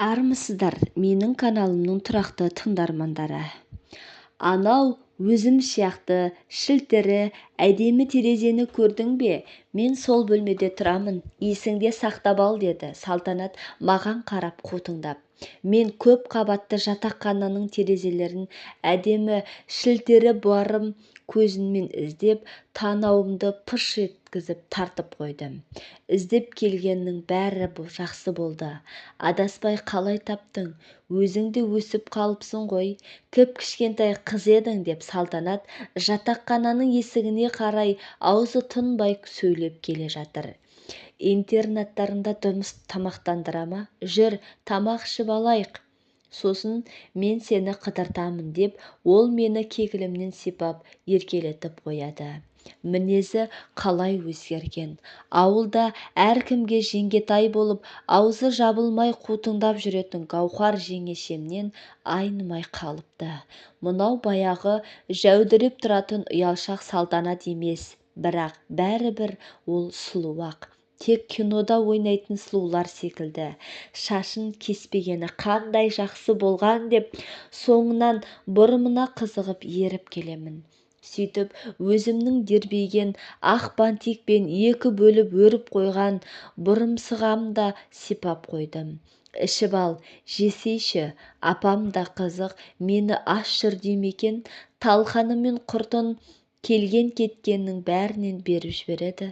Армысыздар менің каналымның тұрақты тыңдармандары. Анау өзім сияқты шілтері әдемі терезені көрдің бе? Мен сол бөлмеде тұрамын, есіңде сақтап ал, деді Салтанат маған қарап қутыңдап. Мен көп қабатты жатақхананың терезелерін әдемі шілтері барым көзіммен іздеп, танауымды пыш еткізіп тартып қойдым. Іздеп келгеннің бәрі жақсы болды. Адаспай қалай таптың? Өзің де өсіп қалыпсың ғой. Кіп-кішкентай қыз едің, деп Салтанат жатақхананың есігіне қарай аузы тынбай сөйлеп келе жатыр. Интернаттарында дұрыс тамақтандыра ма? Жүр, тамақ ішіп алайық. Сосын мен сені қыдыртамын, деп ол мені кекілімнен сипап еркелетіп қояды. Мінезі қалай өзгерген. Ауылда әркімге жеңгетай болып, аузы жабылмай қутыңдап жүретін Гаухар жеңешемнен айнымай қалыпты. Мынау баяғы жәудіреп тұратын ұялшақ Салтанат емес, бірақ бәрібір ол сұлу-ақ. Тек кинода ойнайтын сұлулар секілді. Шашын кеспегені қандай жақсы болған, деп соңынан бұрымына қызығып еріп келемін. Сөйтіп өзімнің дербеген ақ бантикпен екі бөліп өріп қойған бұрымсығамды да сипап қойдым. Ішіп ал, жесейші, апам да қызық, мені аш жүр демекен, талқаны мен құртын келген-кеткеннің бәрінен беріп жібереді.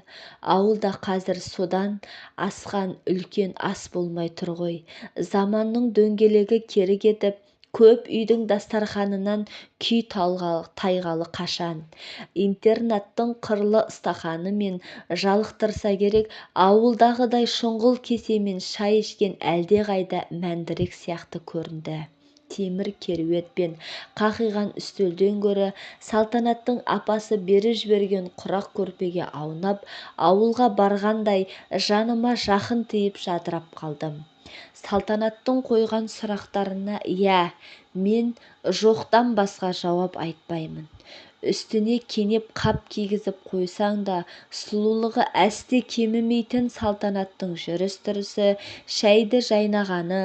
Ауылда қазір содан асқан үлкен ас болмай тұр ғой. Заманның дөңгелегі кері кетіп, көп үйдің дастарханынан күй тайғалы қашан. Интернаттың қырлы ыстаханы мен жалықтырса керек, ауылдағыдай шұңғыл кесемен шай ішкен әлдеқайда мәндірек сияқты көрінді. Темір керует пен қақиған үстелден гөрі Салтанаттың апасы беріп жіберген құрақ көрпеге аунап, ауылға барғандай жаныма жақын тиіп жадырап қалдым. Салтанаттың қойған сұрақтарына мен жоқтан басқа жауап айтпаймын. Үстіне кенеп қап кигізіп қойсаң да, сұлулығы әсте кемімейтін Салтанаттың жүріс-тұрысы, шәйді жайнағаны,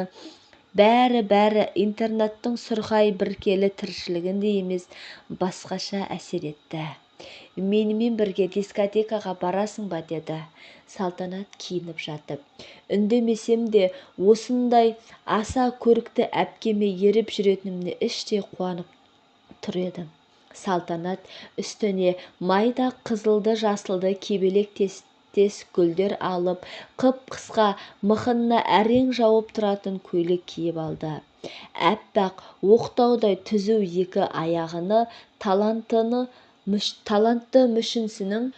бәрі интернаттың сұрқай біркелі тіршілігінде емес, басқаша әсер етті. Менімен бірге дискотекаға барасың ба, деді Салтанат киініп жатып. Үндемесем де осындай аса көрікті әпкеме еріп жүретінімне іштей қуанып тұр едім. Салтанат үстіне майда қызылды жасылды кебелек тес гүлдер алып, қып-қысқа мықынына әрең жауып тұратын көйлек киіп алды. Әппақ оқтаудай түзу екі аяғыны талантты мүшінсінің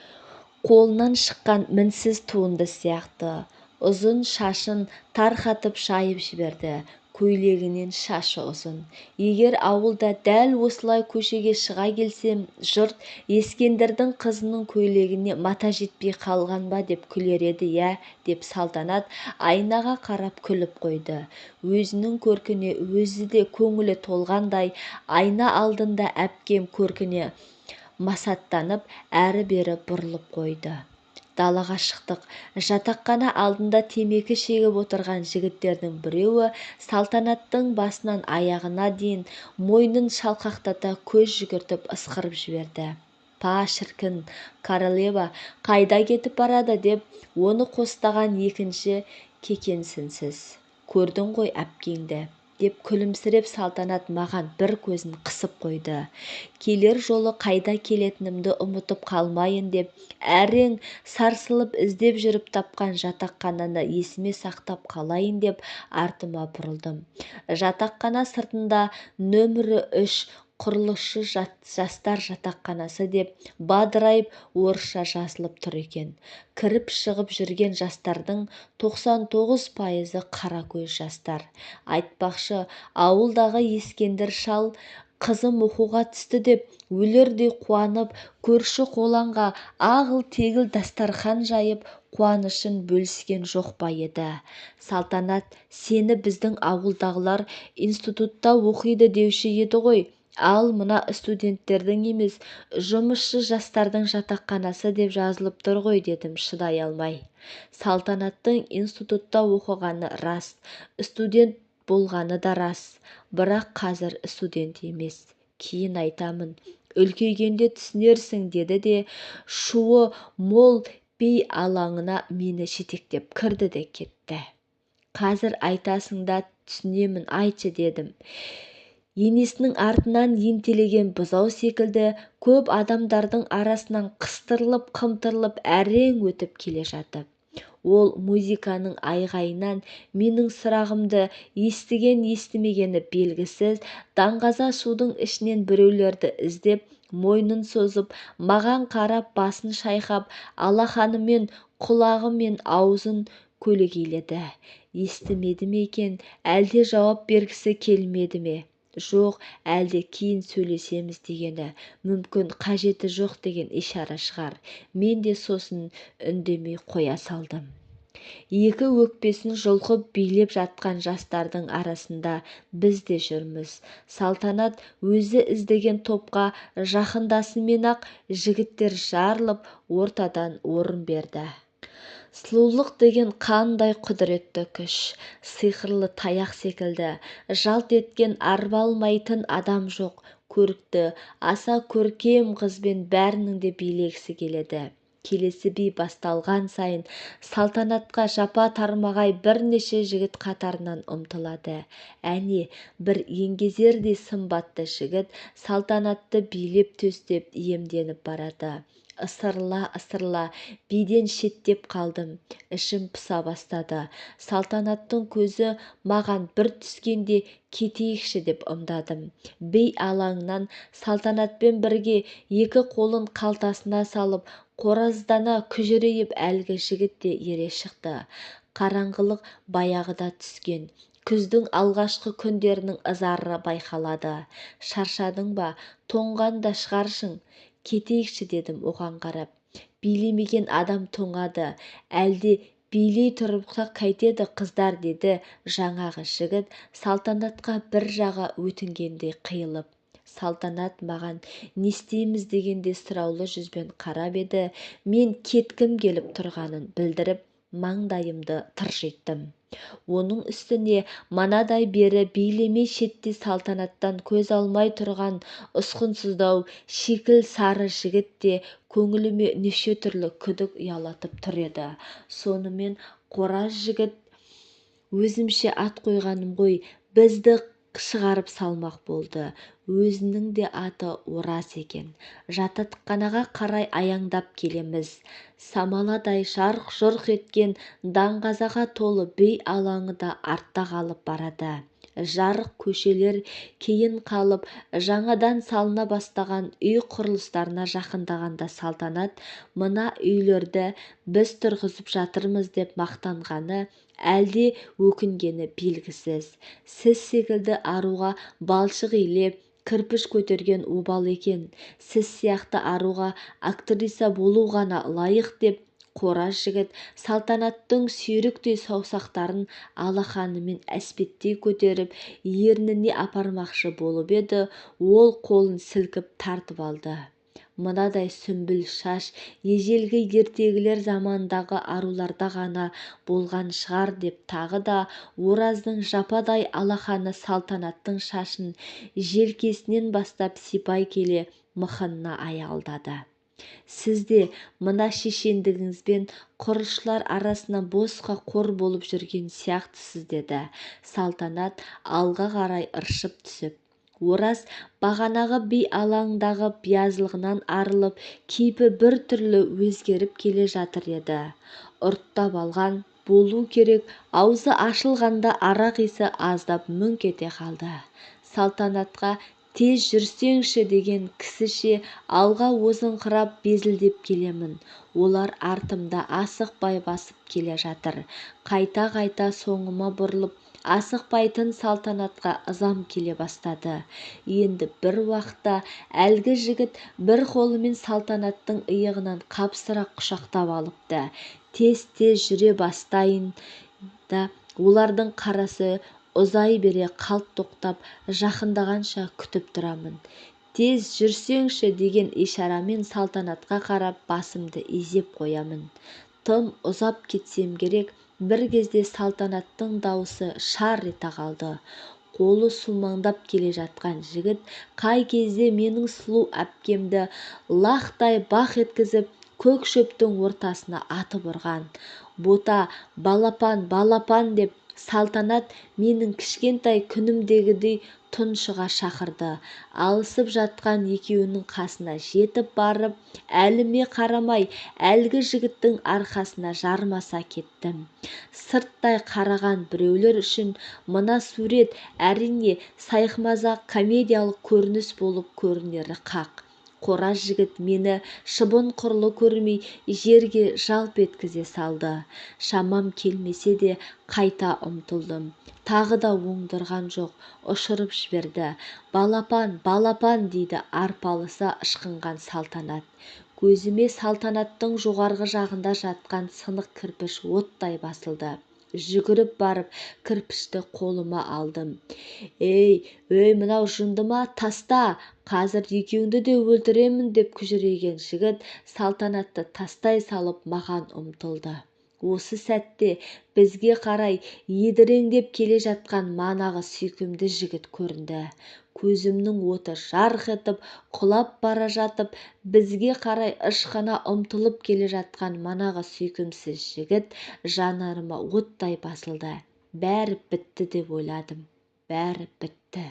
қолынан шыққан мінсіз туынды сияқты. Ұзын шашын тарқатып шайып жіберді. Көйлегінен шашы ұзын. Егер ауылда дәл осылай көшеге шыға келсем, жұрт Ескендірдің қызының көйлегіне мата жетпей қалған ба деп күлер еді, деп Салтанат айнаға қарап күліп қойды. Өзінің көркіне өзі де көңілі толғандай, айна алдында әпкем көркіне масаттанып әрі-бері бұрылып қойды. Далаға шықтық. Жатақхана алдында темекі шегіп отырған жігіттердің біреуі Салтанаттың басынан аяғына дейін мойнын шалқақтата көз жүгіртіп ысқырып жіберді. Па шіркін, королева қайда кетіп барады, деп оны қостаған екінші кекенсінсіз. Көрдің ғой әпкеңді, деп күлімсіреп Салтанат маған бір көзін қысып қойды. Келер жолы қайда келетінімді ұмытып қалмайын деп, әрең сарсылып іздеп жүріп тапқан жатақхананы есіме сақтап қалайын деп артыма бұрылдым. Жатақхана сыртында нөмірі 3 құрылысшы жастар жатақханасы деп бадырайып орысша жазылып тұр екен. Кіріп шығып жүрген жастардың 99% қара көз жастар. Айтпақшы, ауылдағы Ескендір шал қызым оқуға түсті деп өлердей қуанып, көрші қолаңға ағыл-тегіл дастархан жайып, қуанышын бөліскен жоқ па еді. Салтанат, сені біздің ауылдағылар институтта оқиды деуші еді ғой. Ал мына студенттердің емес, жұмысшы жастардың жатақханасы деп жазылып тұр ғой, дедім шыдай алмай. Салтанаттың институтта оқығаны рас. Студент болғаны да рас, бірақ қазір студент емес. Кейін айтамын, үлкейгенде түсінерсің деді де шуы мол би алаңына мені жетектеп кірді де кетті. Қазір айтасың да түсінемін, айтшы дедім. Енесінің артынан ентелеген бұзау секілді көп адамдардың арасынан қыстырылып-қымтырылып әрең өтіп келе жатып. Ол музыканың айғайынан менің сұрағымды естіген-естімегені белгісіз, даңғаза шудың ішінен біреулерді іздеп, мойнын созып, маған қарап басын шайқап, алақанымен құлағы мен аузын көлегейледі. Естімеді ме екен, әлде жауап бергісі келмеді ме? Жоқ, әлде кейін сөйлесеміз дегені, мүмкін қажеті жоқ деген ишара шығар. Мен де сосын үндемей қоя салдым. Екі өкпесін жұлқып билеп жатқан жастардың арасында біз де жүрміз. Салтанат өзі іздеген топқа жақындасымен-ақ жігіттер жарылып ортадан орын берді. Сұлулық деген қандай құдіретті күш, сиқырлы таяқ секілді, жалт еткен арбалмайтын адам жоқ. Көрікті, аса көркем қызбен бәрінің де билегісі келеді. Келесі би басталған сайын салтанатқа жапа тармағай бірнеше жігіт қатарынан ұмтылады. Әне, бір еңгезердей сымбатты жігіт салтанатты билеп төстеп иемденіп барады. Ысырыла-ысырыла биден шеттеп қалдым. Ішім пыса бастады. Салтанаттың көзі маған бір түскенде кетейікші деп ымдадым. Би алаңынан салтанатпен бірге екі қолын қалтасына салып, қораздана күжірейіп әлгі жігіт те ере шықты. Қараңғылық баяғыда түскен. Күздің алғашқы күндерінің ызары байқалады. Шаршадың ба, тоңған да шығаршың. Кетейікші дедім оған қарап. Билемеген адам тоңады. Әлде билей тұрып қайтеді қыздар деді жаңағы жігіт салтанатқа бір жағы өтінгендей қиылып. Салтанат маған не істейміз дегенде сұраулы жүзбен қарап еді. Мен кеткім келіп тұрғанын білдіріп, маңдайымды тыржиттым. Оның үстіне манадай бері билемей шетте салтанаттан көз алмай тұрған ұсқынсыздау шикіл сары жігіт те көңіліме неше түрлі күдік ұялатып тұр еді. Сонымен қораз жігіт, өзімше ат қойғаным ғой, бізді шығарып салмақ болды. Өзінің де аты Ораз екен. Жатақханаға қарай аяңдап келеміз. Самаладай жарқ-жұрқ еткен даңғазаға толы би алаңы да артта қалып барады. Жарық көшелер кейін қалып, жаңадан салына бастаған үй құрылыстарына жақындағанда салтанат мына үйлерді біз тұрғызып жатырмыз деп мақтанғаны, әлде өкінгені белгісіз. Сіз секілді аруға балшық илеп, кірпіш көтерген обал екен. Сіз сияқты аруға актриса болу ғана лайық деп, қораз жігіт салтанаттың сүйріктей саусақтарын алақанымен әспеттей көтеріп ерніне апармақшы болып еді, ол қолын сілкіп тартып алды. Мынадай сүмбіл шаш ежелгі ертегілер замандағы аруларда ғана болған шығар деп тағы да Ораздың жападай алақаны салтанаттың шашын желкесінен бастап сипай келе мықынына аялдады. Сіз де мына шешендігіңізбен құрылысшылар арасына босқа қор болып жүрген сияқтысыз деді салтанат алға қарай ыршып түсіп. Ораз бағанағы би алаңдағы биязылығынан арылып, кейпі бір түрлі өзгеріп келе жатыр еді. Ұрттап алған болу керек, аузы ашылғанда арақ иісі аздап мүңк ете қалды. Салтанатқа тез жүрсеңші деген кісіше алға озыңқырап безілдеп келемін. Олар артымда асықпай басып келе жатыр. Қайта-қайта соңыма бұрылып, асықпайтын салтанатқа ызам келе бастады. Енді бір уақытта әлгі жігіт бір қолымен салтанаттың иығынан қапсыра құшақтап алыпты. Тез-тез жүре бастайын да олардың қарасы ұзай бере қалт тоқтап жақындағанша күтіп тұрамын. Тез жүрсеңші деген ишарамен салтанатқа қарап басымды изеп қоямын. Тым ұзап кетсем керек, бір кезде салтанаттың дауысы шар ете қалды. Қолы сумаңдап келе жатқан жігіт қай кезде менің сұлу әпкемді лақтай бақ еткізіп көк шөптің ортасына атып ұрған. Бота, балапан, балапан деп Салтанат менің кішкентай күнімдегідей тұншыға шақырды. Алысып жатқан екеуінің қасына жетіп барып, әліме қарамай әлгі жігіттің арқасына жармаса кеттім. Сырттай қараған біреулер үшін мына сурет әрине сайқымазақ комедиялық көрініс болып көрінері қақ. Қора жігіт мені шыбын құрлы көрмей жерге жалп еткізе салды. Шамам келмесе де қайта ұмтылдым. Тағы да оңдырған жоқ, ұшырып жіберді. Балапан, балапан дейді арпалыса ышқынған Салтанат. Көзіме Салтанаттың жоғарғы жағында жатқан сынық кірпіш оттай басылды. Жүгіріп барып кірпішті қолыма алдым. Ей, мынау жынды ма, таста, қазір екеуіңді де өлтіремін деп күжірейген жігіт Салтанатты тастай салып маған ұмтылды. Осы сәтте бізге қарай едіреңдеп келе жатқан манағы сүйкімді жігіт көрінді. Көзімнің оты жарқ етіп, құлап бара жатып, бізге қарай ышқына ұмтылып келе жатқан манағы сүйкімсіз жігіт жанарыма оттай басылды. Бәрі бітті деп ойладым. Бәрі бітті.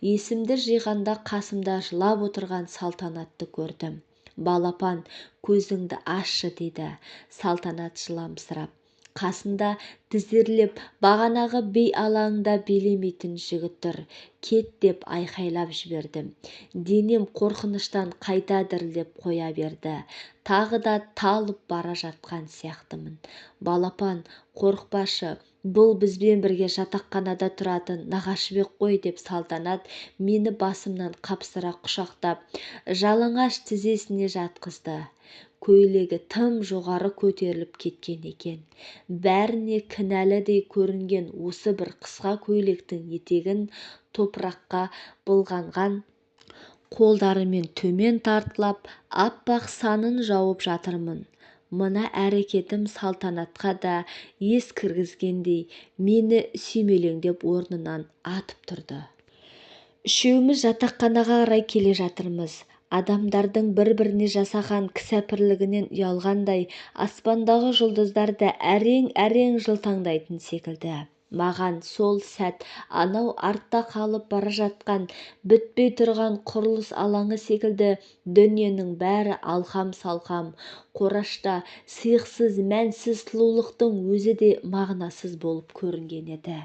Есімді жиғанда қасымда жылап отырған Салтанатты көрдім. Балапан, көзіңді ашшы деді Салтанат жыламсырап. Қасында тізерлеп бағанағы бей алаңда билемейтін жігіт тұр. Кет деп айқайлап жібердім. Денем қорқыныштан қайта дірілдеп қоя берді. Тағы да талып бара жатқан сияқтымын. Балапан, қорықпашы, бұл бізбен бірге жатақханада тұратын Нағашыбек қой деп Салтанат мені басымнан қапсыра құшақтап, жалаңаш тізесіне жатқызды. Көйлегі тым жоғары көтеріліп кеткен екен. Бәріне кінәлідей көрінген осы бір қысқа көйлектің етегін топыраққа былғанған қолдарымен төмен тартылап, аппақ санын жауып жатырмын. Мына әрекетім Салтанатқа да ес кіргізгендей мені сүймелеңдеп орнынан атып тұрды. Үшеуміз жатақханаға қарай келе жатырмыз. Адамдардың бір-біріне жасаған кісәпірлігінен ұялғандай аспандағы жұлдыздар да әрең-әрең жылтаңдайтын секілді. Маған сол сәт анау артта қалып бара жатқан бітпей тұрған құрылыс алаңы секілді дүниенің бәрі алқам-салқам, қорашта сиықсыз, мәнсіз сұлулықтың өзі де мағынасыз болып көрінген еді.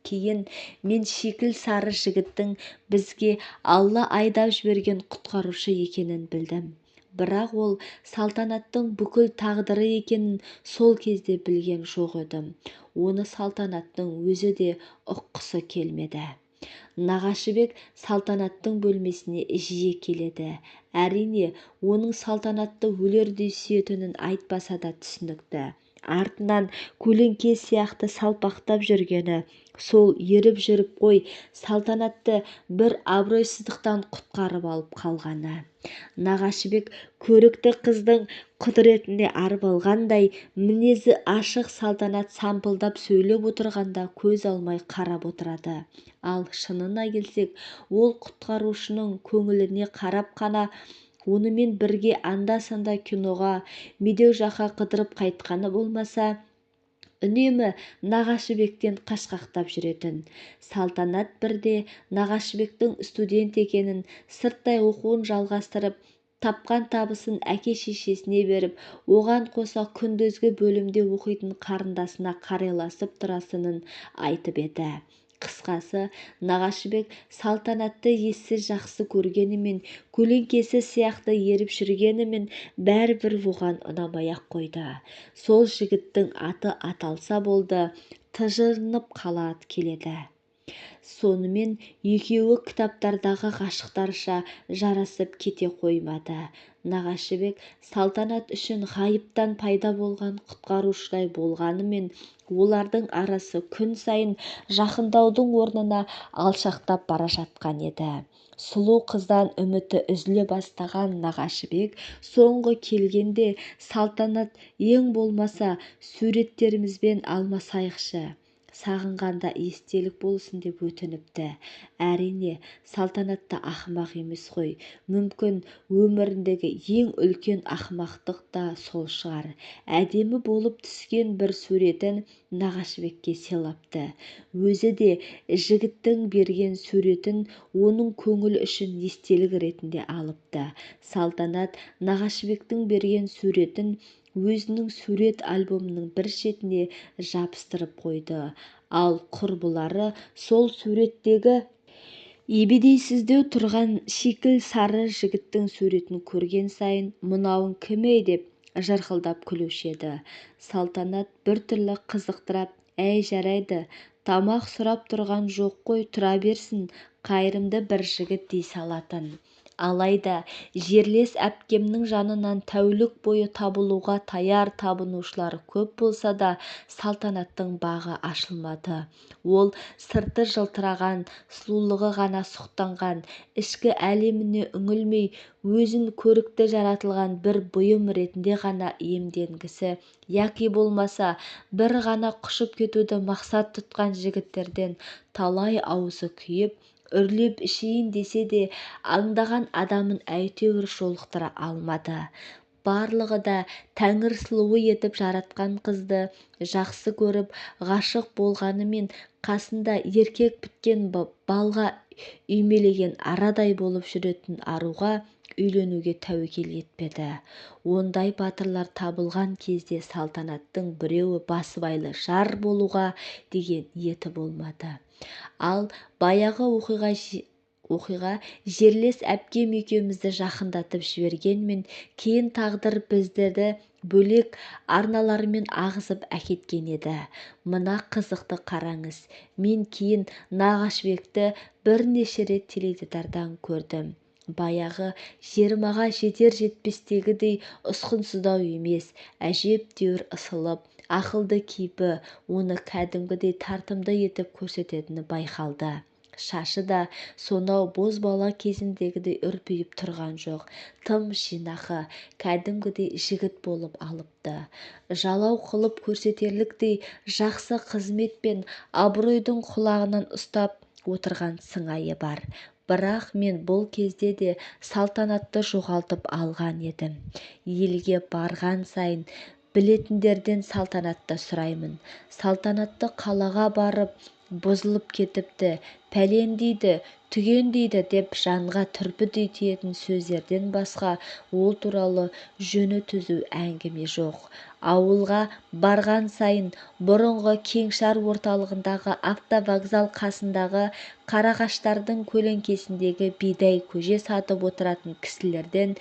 Кейін мен шикіл сары жігіттің бізге Алла айдап жіберген құтқарушы екенін білдім. Бірақ ол Салтанаттың бүкіл тағдыры екенін сол кезде білген жоқ едім. Оны Салтанаттың өзі де ұққысы келмеді. Нағашыбек Салтанаттың бөлмесіне жиі келеді. Әрине, оның Салтанатты өлердей сүйетінін айтпаса да түсінікті. Артынан көлеңке сияқты салпақтап жүргені сол еріп жүріп қой Салтанатты бір абыройсыздықтан құтқарып алып қалғаны. Нағашыбек көрікті қыздың құдіретіне арып алғандай мінезі ашық Салтанат сампылдап сөйлеп отырғанда көз алмай қарап отырады. Ал шынына келсек, ол құтқарушының көңіліне қарап қана онымен бірге анда-санда киноға, медеу жаққа қыдырып қайтқаны болмаса, үнемі Нағашыбектен қашқақтап жүретін. Салтанат бірде Нағашыбектің студент екенін, сырттай оқуын жалғастырып, тапқан табысын әке-шешесіне беріп, оған қоса күндізгі бөлімде оқитын қарындасына қарайласып тұрасынын айтып еді. Қысқасы, Нағашыбек Салтанатты ессіз жақсы көргенімен, көлеңкесі сияқты еріп жүргенімен бәрібір оған ұнамай-ақ қойды. Сол жігіттің аты аталса болды, тыжырынып қалады келеді. Сонымен екеуі кітаптардағы ғашықтарша жарасып кете қоймады. нағашыбек салтанат үшін ғайыптан пайда болған құтқарушыдай болғанымен олардың арасы күн сайын жақындаудың орнына алшақтап бара жатқан еді. Сұлу қыздан үміті үзіле бастаған нағашыбек соңғы келгенде салтанат ең болмаса суреттерімізбен алмасайықшы, сағынғанда естелік болсын деп өтініпті. Әрине, салтанатта ақымақ емес қой. Мүмкін өміріндегі ең үлкен ақымақтық та сол шығар. Әдемі болып түскен бір суретін нағашыбекке сыйлапты. Өзі де жігіттің берген суретін оның көңілі үшін естелік ретінде алыпты. Салтанат нағашыбектің берген суретін өзінің сурет альбомының бір шетіне жабыстырып қойды. Ал құрбылары сол суреттегі ебедейсіздеу тұрған шикіл сары жігіттің суретін көрген сайын «Мынауың кім ей?» деп жарқылдап күлуші еді. Салтанат біртүрлі қызықтырап, «Әй, жарайды, тамақ сұрап тұрған жоқ қой, тұра берсін, қайырымды бір жігіт» дей салатын. Алайда жерлес әпкемнің жанынан тәулік бойы табылуға таяр табынушылары көп болса да салтанаттың бағы ашылмады. Ол сырты жылтыраған, сұлулығы ғана сұқтанған, ішкі әлеміне үңілмей, өзін көрікті жаратылған бір бұйым ретінде ғана иемденгісі, яки болмаса бір ғана құшып кетуді мақсат тұтқан жігіттерден талай аузы күйіп, үрлеп ішейін десе де аңдаған адамын әйтеуір жолықтыра алмады. Барлығы да Тәңір сұлуы етіп жаратқан қызды жақсы көріп, ғашық болғанымен қасында еркек біткен балға үймелеген арадай болып жүретін аруға үйленуге тәуекел етпеді. Ондай батырлар табылған кезде салтанаттың біреуі басыбайлы жар болуға деген ниеті болмады. Ал баяғы оқиға жерлес әпкем екеумізді жақындатып жібергенмен кейін тағдыр біздерді бөлек арналармен ағызып әкеткен еді. Мына қызықты қараңыз, мен кейін нағашыбекті бірнеше рет теледидардан көрдім. Баяғы 20-ға жетер-жетпестегідей ұсқынсыздау емес, әжептәуір ысылып, ақылды кейпі оны кәдімгідей тартымды етіп көрсететіні байқалды. Шашы да сонау бозбала кезіндегідей үрпиіп тұрған жоқ, тым жинақы, кәдімгідей жігіт болып алыпты. Жалау қылып көрсетерліктей жақсы қызмет пен абыройдың құлағынан ұстап отырған сыңайы бар. Бірақ мен бұл кезде де салтанатты жоғалтып алған едім. Елге барған сайын білетіндерден салтанатты сұраймын. Салтанатты қалаға барып бұзылып кетіпті, пәлен дейді, түген дейді деп жанға түрпідей тиетін сөздерден басқа ол туралы жөні түзу әңгіме жоқ. Ауылға барған сайын бұрынғы Кеңшар орталығындағы автовокзал қасындағы қарағаштардың көлеңкесіндегі бидай көже сатып отыратын кісілерден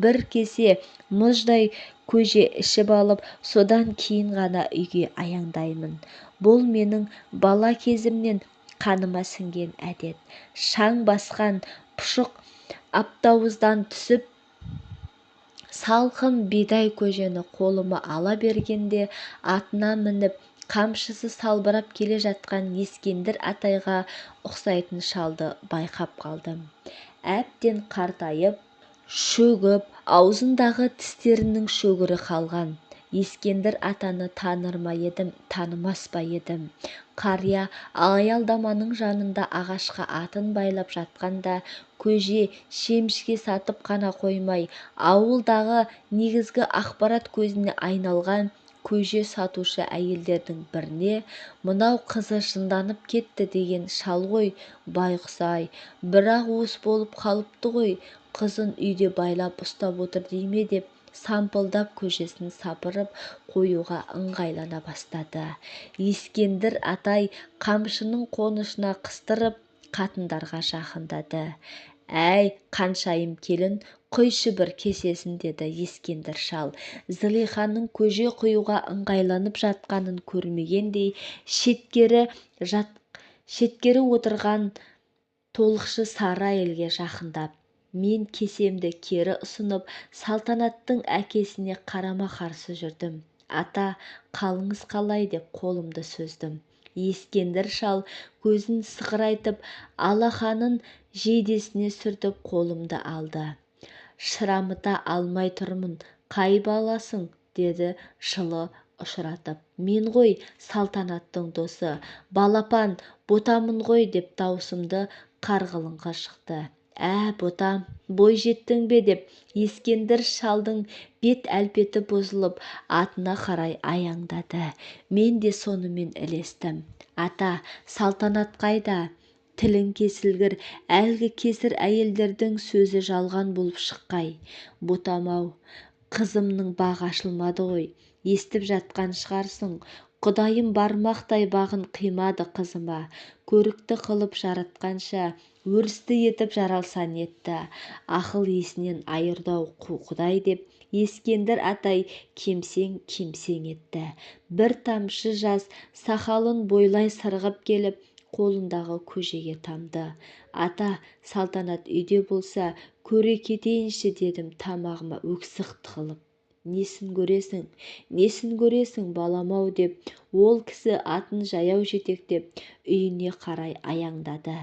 бір кесе мұздай көже ішіп алып, содан кейін ғана үйге аяңдаймын. Бұл менің бала кезімнен қаныма сіңген әдет. Шаң басқан пұшық аптауыздан түсіп, салқын бидай көжені қолыма ала бергенде атына мініп, қамшысы салбырап келе жатқан Ескендір атайға ұқсайтын шалды байқап қалдым. Әбден қартайып, шөгіп, аузындағы тістерінің шөгірі қалған. Ескендір атаны таныр ма едім, танымас па едім. Қария аялдаманың жанында ағашқа атын байлап жатқанда көже, шемішке сатып қана қоймай, ауылдағы негізгі ақпарат көзіне айналған көже сатушы әйелдердің біріне «Мынау қызы жынданып кетті» деген шал ғой, байқұс-ай, бір-ақ уыс болып қалыпты ғой, қызын үйде байлап ұстап отыр дейме деп сампылдап көжесін сапырып қоюға ыңғайлана бастады. Ескендір атай қамшының қонышына қыстырып қатындарға жақындады. «Әй, қаншайым келін, құйшы бір кесесін» деді Ескендір шал. Зылиханың көже құюға ыңғайланып жатқанын көрмегендей шеткері отырған толықшы сары әйелге жақындап Мен кесемді кері ұсынып Салтанаттың әкесіне қарама-қарсы жүрдім. Ата, қалыңыз қалай деп қолымды сөздім. Ескендір шал көзін сығырайтып алақанын жейдесіне сүртіп қолымды алды. Шырамыта алмай тұрмын, қай баласың, деді жылы ұшыратып. Мен ғой Салтанаттың досы, балапан, ботамын ғой деп даусымды қарғылыңға шықты. Ботам, бой жеттің бе деп Ескендір шалдың бет әлпеті бұзылып атына қарай аяңдады. Мен де сонымен ілестім. Ата, Салтанат қайда? Тілің кесілгір, әлгі кесір әйелдердің сөзі жалған болып шыққай. Ботам-ау, қызымның бағы ашылмады ғой, естіп жатқан шығарсың. Құдайым бармақтай бағын қимады қызыма. Көрікті қылып жаратқанша, өрісті етіп жаралсан етті. Ақыл есінен айырды-ау Құдай деп Ескендір атай кемсең етті. Бір тамшы жас сақалын бойлай сырғып келіп, қолындағы көжеге тамды. Ата, Салтанат үйде болса, көре кетейінші дедім тамағыма өксік тығылып. Несін көресің балам-ау деп, ол кісі атын жаяу жетектеп үйіне қарай аяңдады.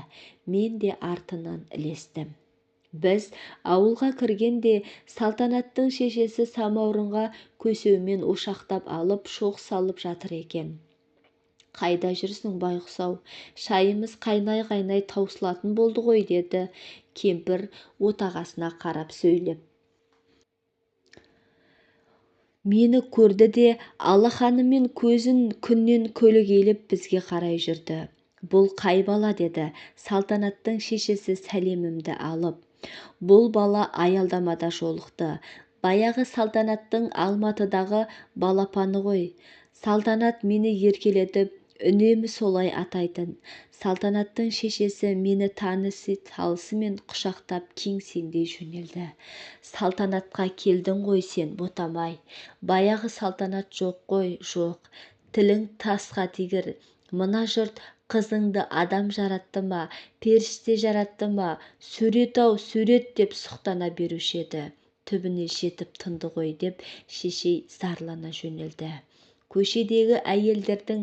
Мен де артынан ілестім. Біз ауылға кіргенде Салтанаттың шешесі самаурынға көсеумен ошақтап алып шоқ салып жатыр екен. Қайда жүрсің байғұс-ау, шайымыз қайнай-қайнай таусылатын болды ғой, деді кемпір отағасына қарап сөйлеп. Мені көрді де алақанымен көзін күннен көлегейлеп бізге қарай жүрді. Бұл қай бала, деді Салтанаттың шешесі сәлемімді алып. Бұл бала аялдамада жолықты. Баяғы Салтанаттың Алматыдағы балапаны ғой. Салтанат мені еркелетіп, үнемі солай атайтын. Салтанаттың шешесі мені таныси салысымен құшақтап кеңсеңдей жөнелді. Салтанатқа келдің ғой сен, ботамай. Баяғы Салтанат жоқ қой, жоқ. Тілің тасқа тигір. Мына жұрт қызыңды адам жаратты ма, періште жаратты ма, сурет-ау, сурет деп сұқтана беруші еді. Түбіне жетіп тынды ғой деп шешей зарлана жөнелді. Көшедегі әйелдердің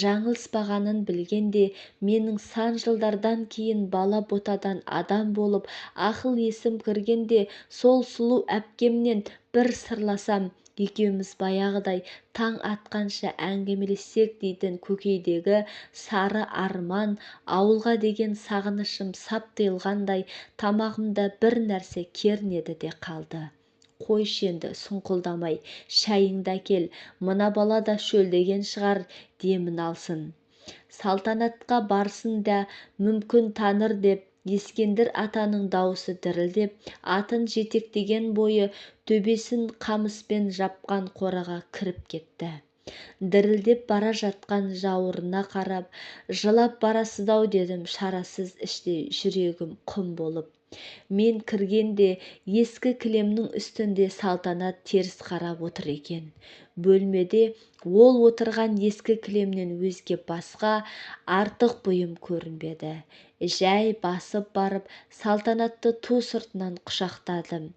жаңылыспағанын білгенде, менің сан жылдардан кейін бала ботадан адам болып ақыл есім кіргенде, сол сұлу әпкемнен бір сырласам, екеуміз баяғыдай таң атқанша әңгімелессек дейтін көкейдегі сары арман, ауылға деген сағынышым сап тыйылғандай тамағымда бір нәрсе кернеді де қалды. Қойшы енді сұңқылдамай, шайыңды әкел, мына бала да шөлдеген шығар, демін алсын. Салтанатқа барсын да мүмкін таныр деп, Ескендір атаның даусы дірілдеп, атын жетектеген бойы төбесін қамыспен жапқан қораға кіріп кетті. Дірілдеп бара жатқан жауырына қарап, жылап барасыз-ау дедім, шарасыз іште жүрегім құм болып. Мен кіргенде ескі кілемнің үстінде Салтанат теріс қарап отыр екен. Бөлмеде ол отырған ескі кілемнен өзге басқа артық бұйым көрінбеді. Жай басып барып Салтанатты ту сыртынан құшақтадым.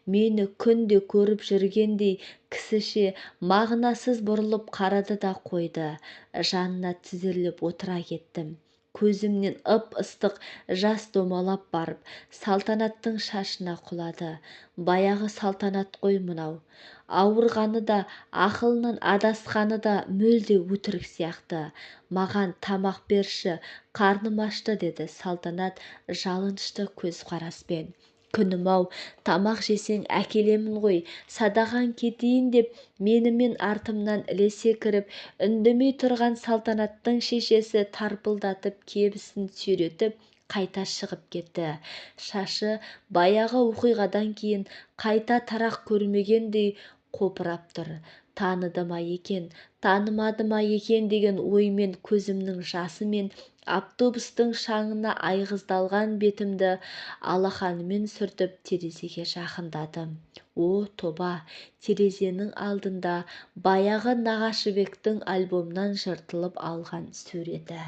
Мені күнде көріп жүргендей кісіше мағынасыз бұрылып қарады да қойды. Жанына тізерлеп отыра кеттім. Көзімнен ып-ыстық жас домалап барып Салтанаттың шашына құлады. Баяғы Салтанат қой мынау. Ауырғаны да, ақылынан адасқаны да мүлде өтірік сияқты. Маған тамақ берші, қарным ашты, деді Салтанат жалынышты көзқараспен. Күнім-ау, тамақ жесең әкелемін ғой, садағаң кетейін деп менімен артымнан ілесе кіріп, үндемей тұрған Салтанаттың шешесі тарпылдатып кебісін сүйретіп қайта шығып кетті. Шашы баяғы оқиғадан кейін қайта тарақ көрмегендей қопырап тұр. Таныды ма екен, танымады ма екен деген оймен көзімнің жасы мен автобустың шаңына айғыздалған бетімді алақанымен сүртіп терезеге жақындадым. О, тоба, терезенің алдында баяғы Нағашыбектің альбомнан жыртылып алған суреті.